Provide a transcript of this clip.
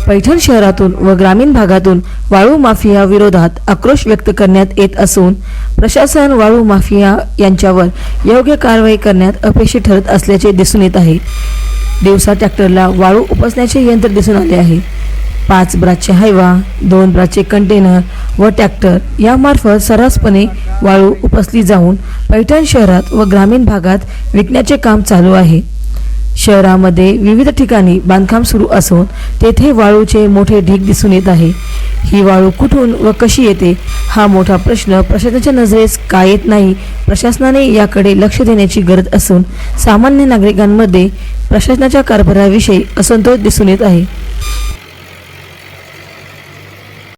पैठण शहरातून व ग्रामीण भागातून वाळू माफिया विरोधात आक्रोश व्यक्त करण्यात येत असून प्रशासन वाळू माफिया यांच्यावर योग्य कारवाई करण्यात अपयशी ठरत असल्याचे दिसून येत आहे। दिवसा ट्रॅक्टरला वाळू उपसण्याचे यंत्र दिसून आले आहे। 5 ब्रासचे हायवा, 2 ब्रासचे कंटेनर व ट्रॅक्टर यामार्फत सर्रासपणे वाळू उपसली जाऊन पैठण शहरात व ग्रामीण भागात विकण्याचे काम चालू आहे। शहरामध्ये विविध ठिकाणी बांधकाम सुरू असून तेथे वाळूचे मोठे ढीग दिसून येत आहे। ही वाळू कुठून व कशी येते हा मोठा प्रश्न प्रशासनाच्या नजरेस का येत नाही। प्रशासनाने याकडे लक्ष देण्याची गरज असून सामान्य नागरिकांमध्ये प्रशासनाच्या कारभाराविषयी असंतोष दिसून येत आहे।